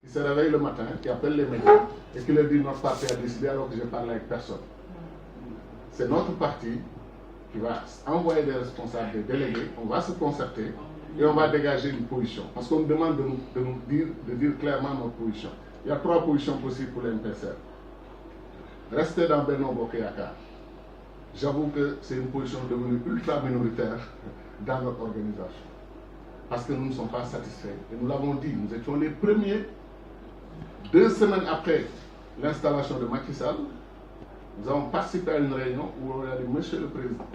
Qui se réveille le matin, qui appelle les médias et qui leur dit notre parti a décidé alors que je parle avec personne. C'est notre parti qui va envoyer des responsables, des délégués, on va se concerter et on va dégager une position. Parce qu'on nous demande de dire clairement notre position. Il y a 3 positions possibles pour l'MPCR. Rester dans Benno Bokk Yakaar. J'avoue que c'est une position devenue ultra minoritaire dans notre organisation. Parce que nous ne sommes pas satisfaits. Et nous l'avons dit, nous étions les premiers. 2 semaines après l'installation de Macky Sall, nous avons participé à une réunion où on a dit, Monsieur le Président,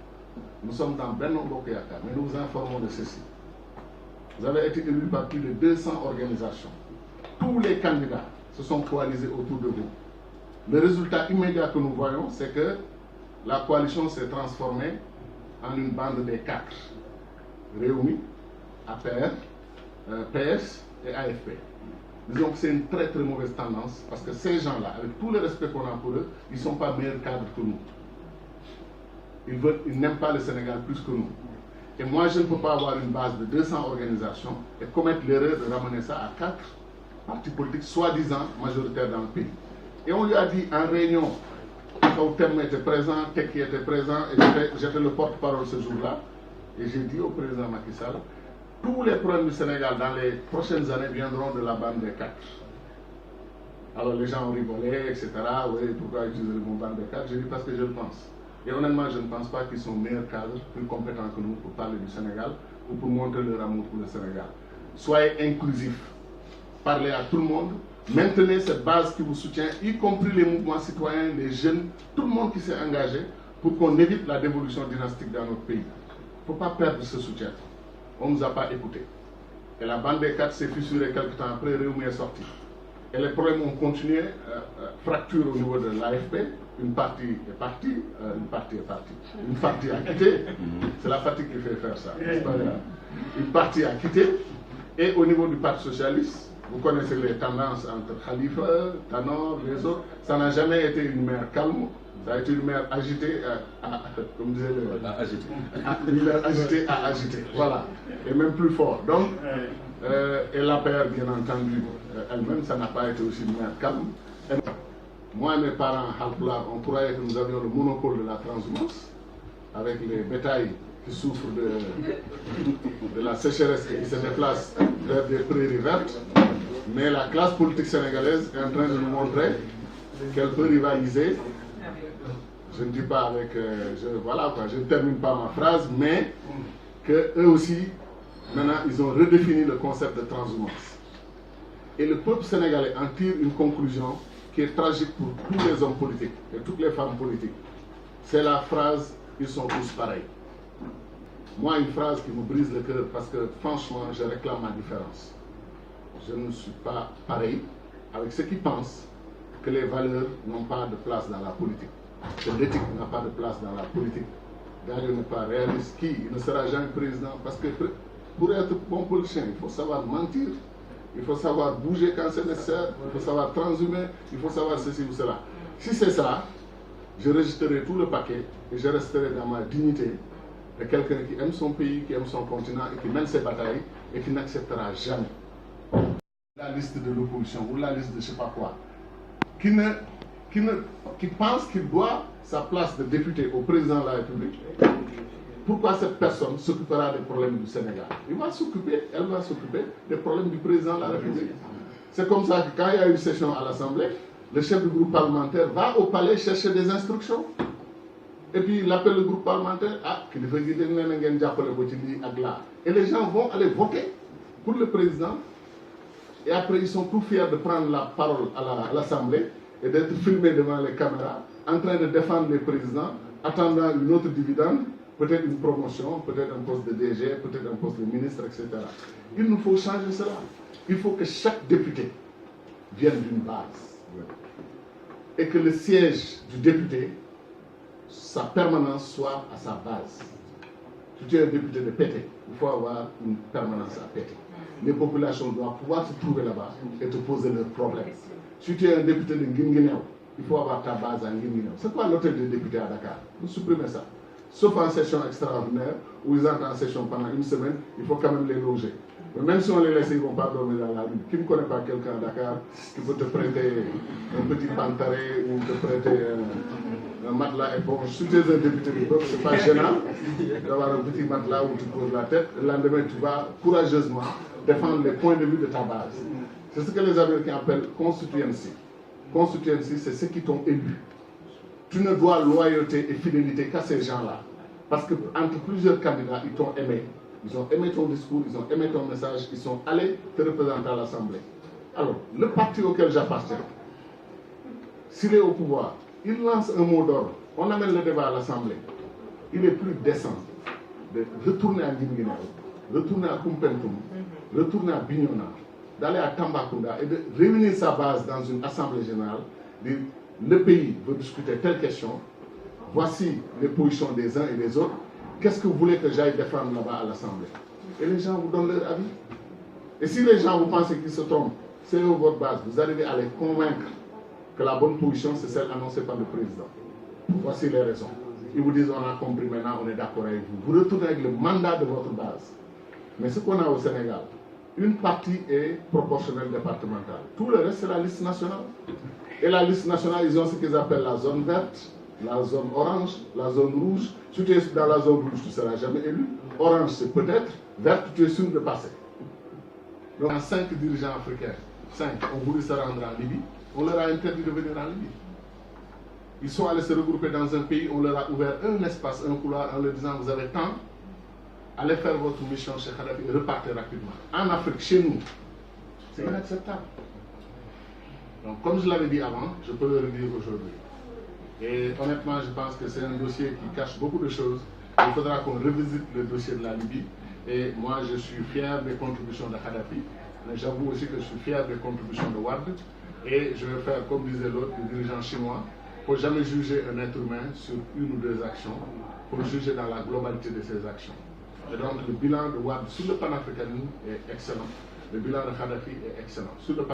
nous sommes dans Benno Bokk Yakaar, mais nous vous informons de ceci. Vous avez été élu par plus de 200 organisations. Tous les candidats se sont coalisés autour de vous. Le résultat immédiat que nous voyons, c'est que la coalition s'est transformée en une bande des 4. Rewmi, APR, PS et AFP. Disons que c'est une très très mauvaise tendance parce que ces gens-là, avec tout le respect qu'on a pour eux, ils ne sont pas meilleurs cadres que nous. Ils n'aiment pas le Sénégal plus que nous. Et moi, je ne peux pas avoir une base de 200 organisations et commettre l'erreur de ramener ça à 4 partis politiques soi-disant majoritaires dans le pays. Et on lui a dit en réunion, Kautem était présent, Teki était présent, et j'étais le porte-parole ce jour-là, et j'ai dit au président Macky Sall, tous les problèmes du Sénégal dans les prochaines années viendront de la bande des 4. Alors les gens ont rigolé, etc. Oui, pourquoi utiliser le mot bande des 4? J'ai dit parce que je le pense. Et honnêtement, je ne pense pas qu'ils sont meilleurs cadres, plus compétents que nous pour parler du Sénégal ou pour montrer leur amour pour le Sénégal. Soyez inclusifs, parlez à tout le monde, maintenez cette base qui vous soutient, y compris les mouvements citoyens, les jeunes, tout le monde qui s'est engagé pour qu'on évite la dévolution dynastique dans notre pays. Il ne faut pas perdre ce soutien. On ne nous a pas écoutés. Et la bande des 4 s'est fissurée quelques temps après, Rewmi est sorti. Et les problèmes ont continué, fracture au niveau de l'AFP, une partie est partie, une partie est partie. Une partie a quitté, c'est la fatigue qui fait faire ça. Une partie a quitté, et au niveau du Parti Socialiste, vous connaissez les tendances entre Khalifa, Tanor, les autres, ça n'a jamais été une mer calme, ça a été une mer agitée, comme disait une mer agitée à agiter, voilà, et même plus fort. Donc, et l'APR, bien entendu, elle-même, ça n'a pas été aussi une mer calme. Et moi et mes parents, Halpulaar, on croyait que nous avions le monopole de la transhumance, avec les bétails qui souffrent de la sécheresse et qui se déplacent vers des prairies vertes. Mais la classe politique sénégalaise est en train de nous montrer qu'elle peut rivaliser. Je ne dis pas avec... voilà quoi, je ne termine pas ma phrase, mais qu'eux aussi, maintenant, ils ont redéfini le concept de transhumance. Et le peuple sénégalais en tire une conclusion qui est tragique pour tous les hommes politiques et toutes les femmes politiques. C'est la phrase « ils sont tous pareils ». Moi, une phrase qui me brise le cœur parce que franchement, je réclame ma différence. Je ne suis pas pareil avec ceux qui pensent que les valeurs n'ont pas de place dans la politique, que l'éthique n'a pas de place dans la politique. D'ailleurs, n'est pas réaliste. Qui ne sera jamais président? Parce que pour être bon politicien, il faut savoir mentir, il faut savoir bouger quand c'est nécessaire, il faut savoir transhumer, il faut savoir ceci ou cela. Si c'est ça, je rejetterai tout le paquet et je resterai dans ma dignité de quelqu'un qui aime son pays, qui aime son continent et qui mène ses batailles et qui n'acceptera jamais la liste de l'opposition ou la liste de je ne sais pas quoi, qui pense qu'il doit sa place de député au président de la République. Pourquoi cette personne s'occupera des problèmes du Sénégal? Il va s'occuper, elle va s'occuper des problèmes du président de la République. C'est comme ça que quand il y a une session à l'Assemblée, le chef du groupe parlementaire va au palais chercher des instructions. Et puis il appelle le groupe parlementaire, et les gens vont aller voter pour le président. Et après, ils sont tout fiers de prendre la parole à l'Assemblée et d'être filmés devant les caméras, en train de défendre les présidents, attendant une autre dividende, peut-être une promotion, peut-être un poste de DG, peut-être un poste de ministre, etc. Il nous faut changer cela. Il faut que chaque député vienne d'une base. Et que le siège du député, sa permanence soit à sa base. Si tu es un député de Pété, il faut avoir une permanence à Pété. Les populations doivent pouvoir se trouver là-bas et te poser leurs problèmes. Si tu es un député de Guinguinéo, il faut avoir ta base à Guinguinéo. C'est quoi l'hôtel des députés à Dakar? Vous supprimez ça. sauf en session extraordinaire, où ils entrent en session pendant une semaine, il faut quand même les loger. Mais même si on les laisse, ils ne vont pas dormir dans la rue. Qui ne connaît pas quelqu'un à Dakar qui peut te prêter un petit pantaré ou te prêter un matelas éponge? Si tu es un député du peuple, ce n'est pas gênant d'avoir un petit matelas où tu poses la tête. Le lendemain, tu vas courageusement défendre les points de vue de ta base. C'est ce que les Américains appellent constituency. Constituency, c'est ceux qui t'ont élu. Tu ne dois loyauté et fidélité qu'à ces gens-là. Parce qu'entre plusieurs candidats, ils t'ont aimé. Ils ont aimé ton discours, ils ont aimé ton message, ils sont allés te représenter à l'Assemblée. Alors, le parti auquel j'appartiens, s'il est au pouvoir, il lance un mot d'ordre, on amène le débat à l'Assemblée. Il est plus décent de retourner à Guinguinéo, retourner à Kumpentoum, retourner à Bignona, d'aller à Tambacounda et de réunir sa base dans une Assemblée générale, dire le pays veut discuter telle question, voici les positions des uns et des autres. Qu'est-ce que vous voulez que j'aille défendre là-bas à l'Assemblée? Et les gens vous donnent leur avis. Et si les gens vous pensez qu'ils se trompent, c'est votre base. Vous arrivez à les convaincre que la bonne position, c'est celle annoncée par le président. Voici les raisons. Ils vous disent, on a compris maintenant, on est d'accord avec vous. Vous retournez avec le mandat de votre base. Mais ce qu'on a au Sénégal, une partie est proportionnelle départementale. Tout le reste, c'est la liste nationale. Et la liste nationale, ils ont ce qu'ils appellent la zone verte, la zone orange, la zone rouge. Si tu es dans la zone rouge, tu ne seras jamais élu. Orange, c'est peut-être. Verte, tu es sûr de passer. Donc, 5 dirigeants africains, 5, ont voulu se rendre en Libye. On leur a interdit de venir en Libye. Ils sont allés se regrouper dans un pays, on leur a ouvert un espace, un couloir, en leur disant, vous avez temps, allez faire votre mission chez Kadhafi et repartez rapidement. En Afrique, chez nous, c'est inacceptable. Donc, comme je l'avais dit avant, je peux le redire aujourd'hui. Et honnêtement, je pense que c'est un dossier qui cache beaucoup de choses. Il faudra qu'on revisite le dossier de la Libye. Et moi, je suis fier des contributions de Kadhafi. Mais j'avoue aussi que je suis fier des contributions de Wade. Et je vais faire, comme disait l'autre, le dirigeant chinois, il ne faut jamais juger un être humain sur une ou deux actions. Il faut le juger dans la globalité de ses actions. Et donc, le bilan de Wade sur le panafricanisme est excellent. Le bilan de Kadhafi est excellent. Sur le